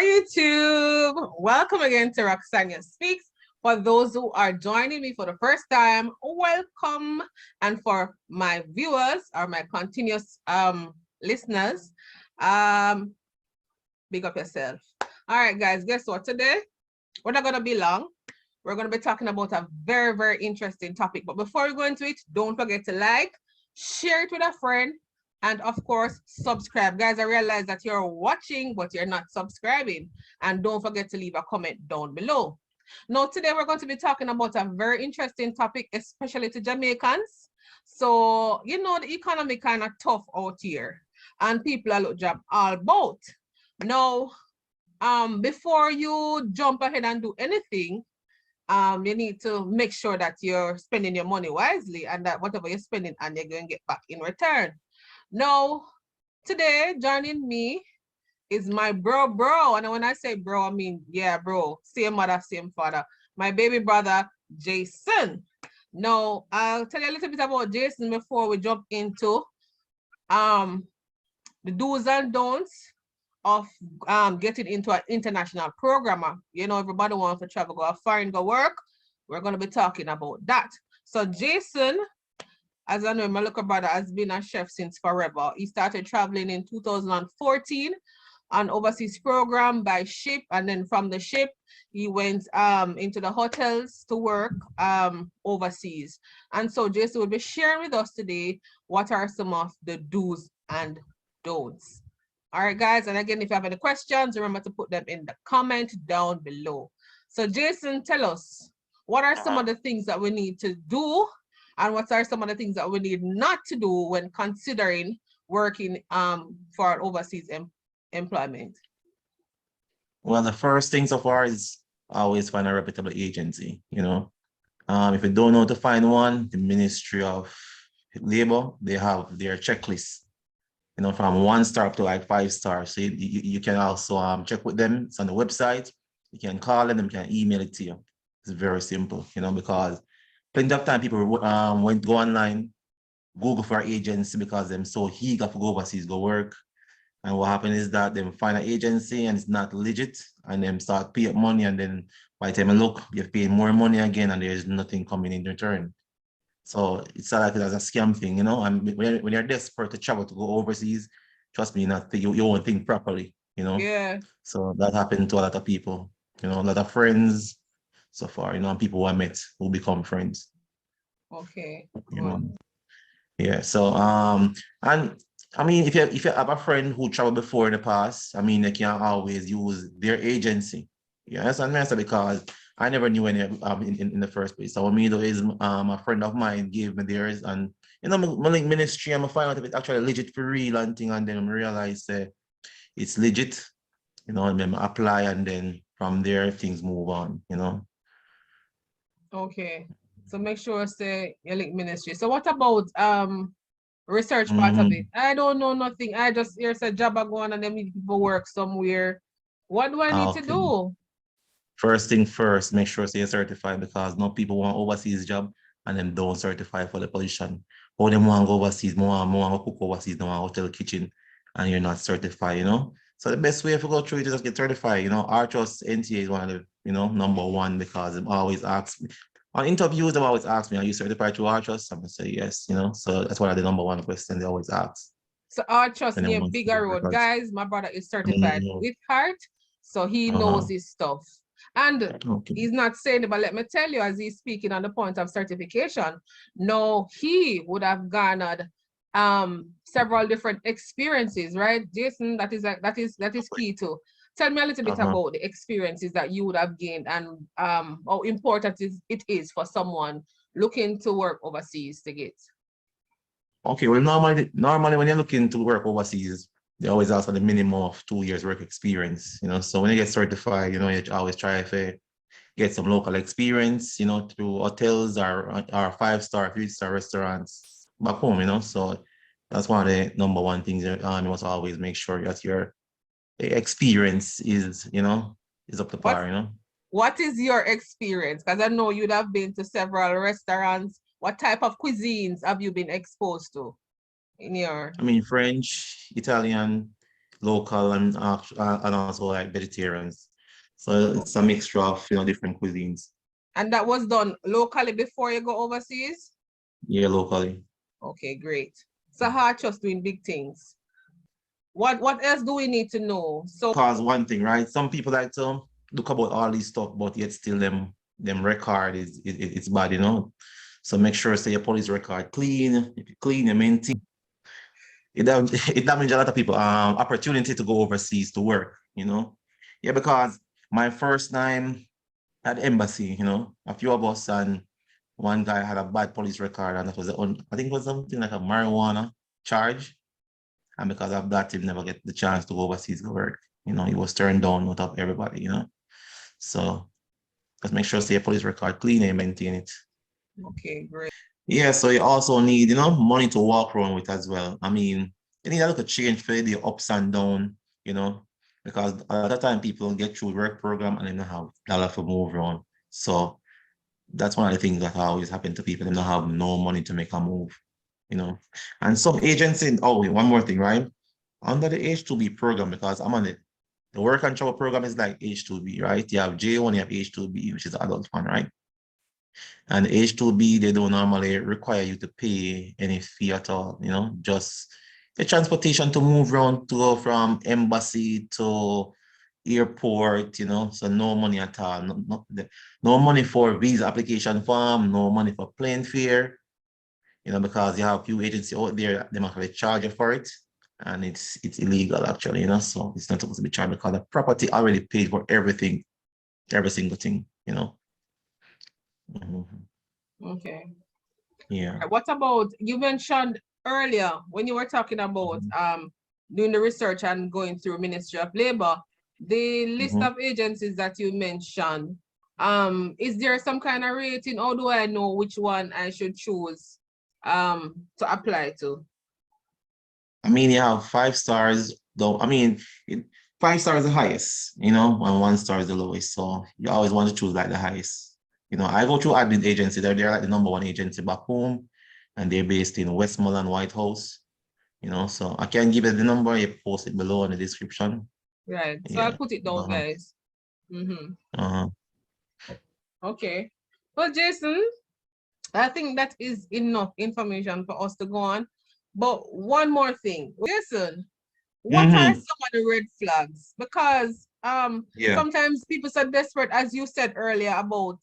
Hi, YouTube. Welcome again to Roxonniaspeaks. For those who are joining me for the first time, welcome. And for my viewers or my continuous listeners, big up yourself. All right, guys, guess what? Today, we're not going to be long. We're going to be talking about a very, very interesting topic. But before we go into it, don't forget to like, share it with a friend, and of course, subscribe. Guys, I realize that you're watching, but you're not subscribing. And don't forget to leave a comment down below. Now, today we're going to be talking about a very interesting topic, especially to Jamaicans. So, you know, the economy kind of tough out here, and people are looking job all about. Now, before you jump ahead and do anything, you need to make sure that you're spending your money wisely and that whatever you're spending and you're going to get back in return. Now, today, joining me is my bro. And when I say bro, I mean, yeah, bro, same mother, same father. My baby brother, Jason. Now, I'll tell you a little bit about Jason before we jump into the do's and don'ts of getting into an international programmer. You know, everybody wants to travel, go foreign, go work. We're going to be talking about that. So Jason, as I know, my little brother has been a chef since forever. He started traveling in 2014 on overseas program by ship, and then from the ship he went into the hotels to work overseas. And so Jason will be sharing with us today what are some of the do's and don'ts. All right, guys, and again, if you have any questions, remember to put them in the comment down below. So Jason, tell us, what are some of the things that we need to do, and what are some of the things that we need not to do when considering working for an overseas employment? Well, the first thing so far is always find a reputable agency, you know. If you don't know to find one, the Ministry of Labor, they have their checklist, you know, from 1 star up to like 5 stars. So you can also check with them. It's on the website. You can call them, you can email it to you. It's very simple, you know, because plenty of time people went go online, Google for agency because them so eager to go overseas, go work. And what happened is that they find an agency and it's not legit, and then start pay up money, and then by the time you look, you're paying more money again, and there's nothing coming in return. So it's like it's a scam thing, you know. And when you're desperate to travel to go overseas, trust me, you won't think properly, you know. Yeah. So that happened to a lot of people, you know, a lot of friends so far, you know, and people who I met who become friends. Okay. You know. Yeah. So and I mean, if you have a friend who traveled before in the past, I mean, they can always use their agency. Yeah, that's what because I never knew any in the first place. So what me do is a friend of mine gave me theirs, and you know, my link ministry, I'm find out if it's actually legit for real and thing, and then I realize that it's legit, you know, and then I apply, and then from there things move on, you know. Okay. So make sure say your link ministry. So what about research part of it? Mhm. I don't know nothing. I just here's a job I go on and then meet people work somewhere. What do I need to Okay. do? First thing first, make sure you're certified because no people want overseas job and then don't certify for the position. Or them want go overseas, more want cook overseas, no want hotel kitchen, and you're not certified, you know. So the best way to go through it is just get certified, you know. Our trust NTA is one of the, you know, number one because them always ask me on interviews, they always ask me, are you certified through our trust? I'm gonna say yes, you know. So that's one of the number one question they always ask. So our trust When they near want to Bigger do Road. records. Guys, my brother is certified Mhm. with heart, so he knows Uh-huh. his stuff. And Okay. he's not saying it, but let me tell you, as he's speaking on the point of certification, no, he would have garnered several different experiences, right? Jason, that is key too. Tell me a little bit Uh-huh. about the experiences that you would have gained and how important it is for someone looking to work overseas to get. Okay, well, normally when you're looking to work overseas, they always ask for the minimum of 2 years work experience, you know. So when you get certified, you know, you always try to get some local experience, you know, through hotels or 5 star, 3 star restaurants back home, you know. So that's one of the number one things you must always make sure that your experience is, you know, is up to What par, you know. What is your experience? Because I know you'd have been to several restaurants. What type of cuisines have you been exposed to in your? I mean, French, Italian, local and also like vegetarians. So it's a mixture of different cuisines. And that was done locally before you go overseas? Yeah, locally. Okay, great. So hard just doing big things. What else do we need to know? So Cause one thing, right? Some people like to look about all these stuff, but yet still them record it's bad, So make sure say your police record clean. If you clean, you maintain. It damage a lot of people opportunity to go overseas to work. Yeah, because my first time at embassy, a few of us and one guy had a bad police record and that was I think it was something like a marijuana charge. And because of that, he never get the chance to go overseas to work. He was turned down out of everybody. So just make sure say your police record clean and maintain it. okay, great. Yeah, so you also need, money to walk around with as well. I mean, you need a little change for the ups and down, because a lot of time people get through work program and they don't have dollar for move around. So that's one of the things that always happen to people. They don't have no money to make a move. And some agencies, oh, wait, one more thing, right? Under the H2B program, because I'm on it, the work and travel program is like H2B, right? You have J1, you have H2B, which is the adult one, right? And H2B, they don't normally require you to pay any fee at all, just the transportation to move around to go from embassy to airport, so no money at all. No money for visa application form, no money for plane fare, because you have a few agencies out there, they actually charge you for it. And it's illegal actually, so it's not supposed to be charged because the property already paid for everything, every single thing. Okay. Yeah. What about, you mentioned earlier when you were talking about doing the research and going through Ministry of Labor, the list of agencies that you mentioned, is there some kind of rating? How do I know which one I should choose to apply to? I mean, you have 5 stars, though. I mean, 5 stars is the highest, and 1 star is the lowest. So you always want to choose like the highest. I go through Adnil Agency. They're like the #1 agency back home, and they're based in Westmoreland, White House. So I can give you the number. You post it below in the description. Right. So I'll Yeah. put it down, guys. Uh-huh. Okay. Well, Jason, I think that is enough information for us to go on. But one more thing, Jason, what are some of the red flags? Because Yeah. sometimes people are desperate, as you said earlier, about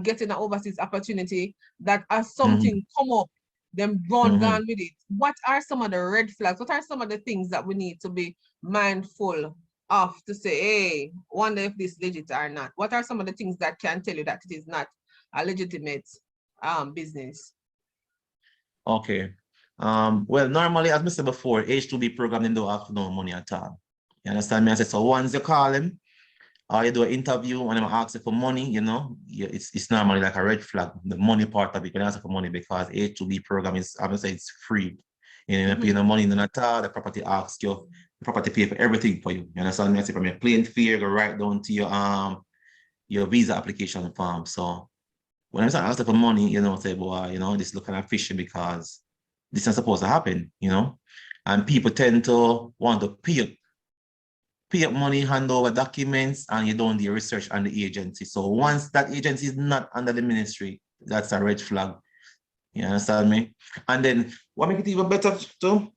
getting an overseas opportunity, that as something come up, them gone with it. What are some of the red flags? What are some of the things that we need to be mindful of to say, hey, wonder if this legit or not? What are some of the things that can tell you that it is not a legitimate business? Okay. Well, normally, as I said before, H2B program, they don't have no money at all. You understand me? I said, so once you call them, or you do an interview and them ask you for money, it's normally like a red flag. The money part of it, you can ask for money because H2B program is, I'm gonna say it's free. You're not paying no money none at all. The property asks you, the property pay for everything for you. You understand me? I say from your plane fare, go right down to your visa application form. So when I'm asking for money, say, boy, this looking at fishy because this is supposed to happen. And people tend to want to pay up money, hand over documents, and you don't do your research on the agency. So once that agency is not under the ministry, that's a red flag. You understand me? And then what make it even better too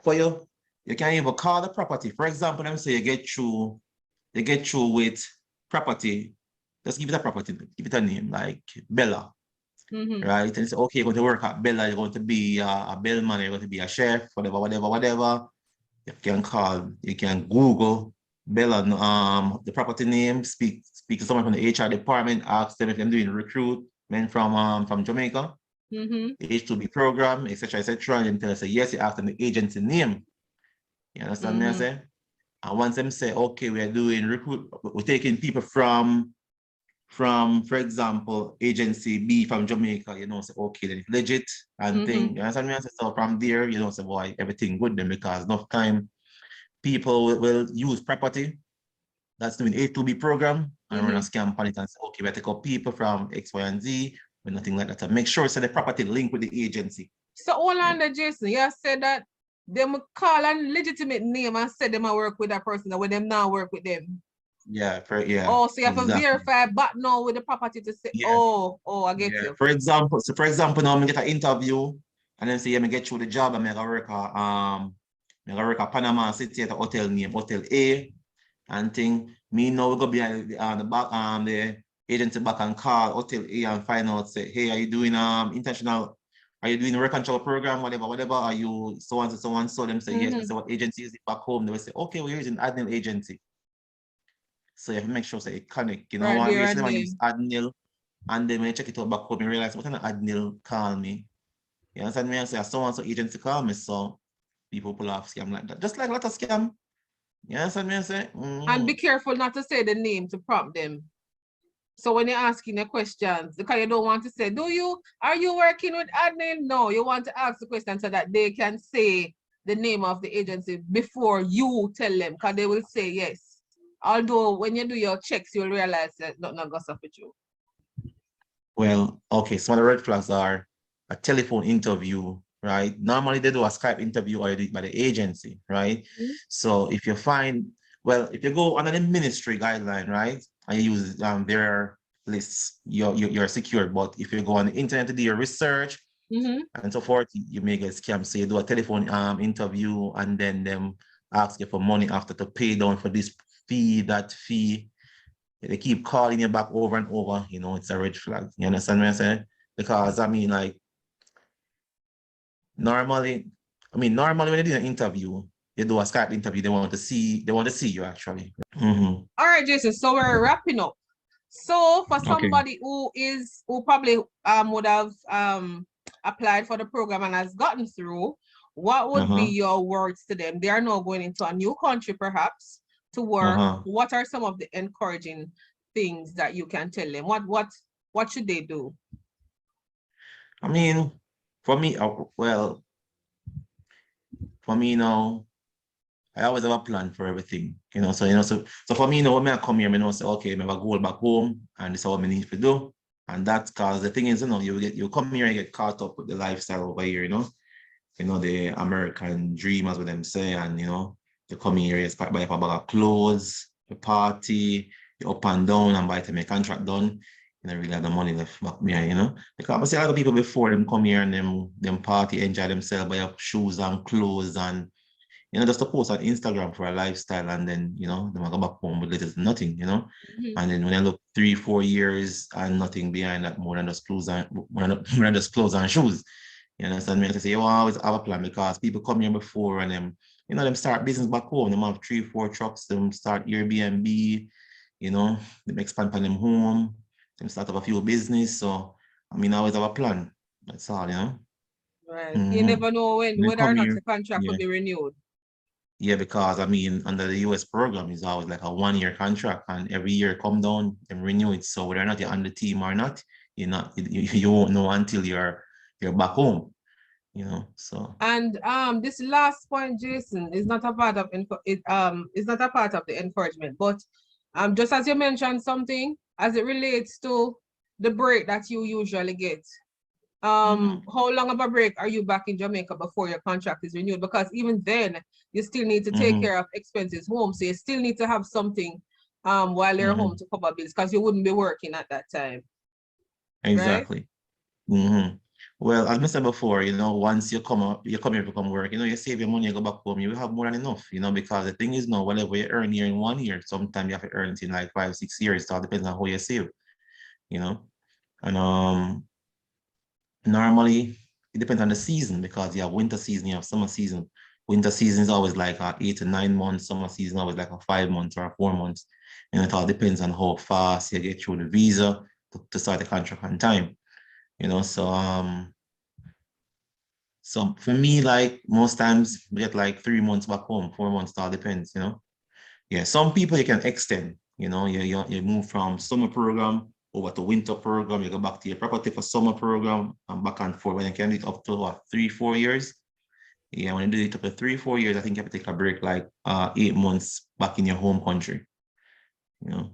for you? You can even call the property. For example, let me say you get through with property. Just give it a property, give it a name like Bella. Right? And it's okay, you're going to work at Bella, you're going to be a bellman, you're going to be a chef, whatever. You can Google Bella, the property name, speak to someone from the HR department, ask them if they're doing recruitment from Jamaica, H2B program, etc., etc. And then tell us, yes, you ask them the agency name. You understand me? I say? And once them say, okay, we are doing we're taking people from, for example, agency B from Jamaica, say, okay, then it's legit and thing. You understand me? I say, so from there, say, boy, everything good then because enough time people will use property that's doing H2B program and run a scam on it and say, okay, we take up people from X, Y, and Z, but nothing like that. So make sure so the property link with the agency. So hold on there, Jason. You said that them call a legitimate name and say them I work with that person and when them now work with them. Yeah, yeah, Oh, so you have to exactly. verify back now with the property to say, Yeah, oh, I get yeah. you. For example, now I get an interview and then say, yeah, me get through the job and I work at Panama City at a hotel name, Hotel A, and thing. Me now we go behind the back the agency back and call Hotel A and find out say, hey, are you doing international, are you doing a work and travel program, whatever, are you so and so, so and so? Them say yes. They say what agency is it back home? They will say, okay, we're using Adnil Agency. So you have to make sure say it connect. You know, Right one there reason and I then. use Adnil, and then when I check it out back home, I realize what kind of Adnil call me. You understand me? I say so and so agency call me, so people pull off scam like that. Just like a lot of scam. You understand me? I say, And be careful not to say the name to prompt them. So when you're asking the questions, because you don't want to say, are you working with admin? No, you want to ask the question so that they can say the name of the agency before you tell them, because they will say yes. Although when you do your checks, you'll realize that nothing goes up with you. well, okay, some of the red flags are a telephone interview, right? Normally they do a Skype interview or by the agency, right? So if you find, well, if you go under the ministry guideline, right, and you use their lists, you're secure. But if you go on the internet to do your research and so forth, you may get scammed. So you do a telephone interview and then them ask you for money after to pay down for this fee, that fee. They keep calling you back over and over, you know, it's a red flag. You understand what I'm saying? Because I mean, like, normally when they do an interview, they do a Skype interview, they want to see you actually. All right, Jason. So we're wrapping up. So for somebody who probably would have applied for the program and has gotten through, what would be your words to them? They are now going into a new country, perhaps, to work. What are some of the encouraging things that you can tell them? What should they do? I mean, for me, for me now, I always have a plan for everything, you know. So for me, you know, when I come here, I know say, okay, I have a goal back home, and this is what I need to do. And that's because the thing is, you know, you come here and get caught up with the lifestyle over here, you know, the American dream, as what them say, and you know, you come here, you buy a bag of clothes, you party, you up and down, and by the time your contract done, you don't really have the money left back here, you know. Because I see a lot of people before them come here and them party, enjoy themselves, buy up shoes and clothes and you know, just to post on Instagram for a lifestyle and then, you know, they might go back home with little nothing, you know. And then when I look 3-4 years and nothing behind that more than just clothes and shoes. You understand me? I say you always have a plan because people come here before and them, you know, them start business back home. Them have 3-4 trucks, them start Airbnb, you know, them expand on them home, them start up a few business. So I mean I always have a plan. That's all, you know. Right. You never know whether or not the contract will be renewed. Yeah, because I mean, under the US program is always like a 1-year contract, and every year come down and renew it. So whether or not you're on the team or not, you won't know until you're back home, you know. So and this last point, Jason, is not a part of is not a part of the encouragement, but just as you mentioned something as it relates to the break that you usually get. How long of a break are you back in Jamaica before your contract is renewed? Because even then, you still need to take care of expenses home. So you still need to have something while you're home to cover bills because you wouldn't be working at that time. exactly. Right? Well, as I said before, you know, once you come here to come work, you know, you save your money, you go back home, you will have more than enough, you know, because the thing is now, whatever you earn here in 1 year, sometimes you have to earn it in like 5-6 years. So it depends on how you save, you know. And normally it depends on the season because you have winter season, you have summer season. Winter season is always like 8 to 9 months. Summer season always like 5 months or 4 months. And it all depends on how fast you get through the visa to start the contract on time. You know, so for me, like most times we get like 3 months back home, 4 months, it all depends, you know. Yeah, some people you can extend, you know, you move from summer program over to winter program, you go back to your property for summer program and back and forth. When you can do it up to what, 3-4 years. Yeah, when you do it up to 3-4 years, I think you have to take a break like 8 months back in your home country. You know.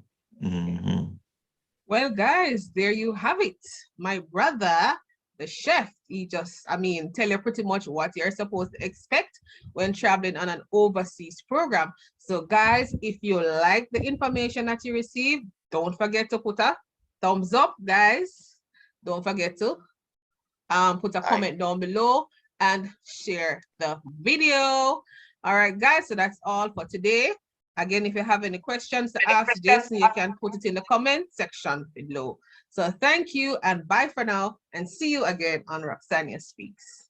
Well, guys, there you have it. My brother the chef. He just, I mean, tell you pretty much what you're supposed to expect when traveling on an overseas program. So guys, if you like the information that you receive, don't forget to put a thumbs up, guys. Don't forget to put a comment down below and share the video. All right, guys, so that's all for today. Again, if you have any questions to ask Jason, you can put it in the comment section below. So thank you and bye for now, and see you again on Roxonnia Speaks.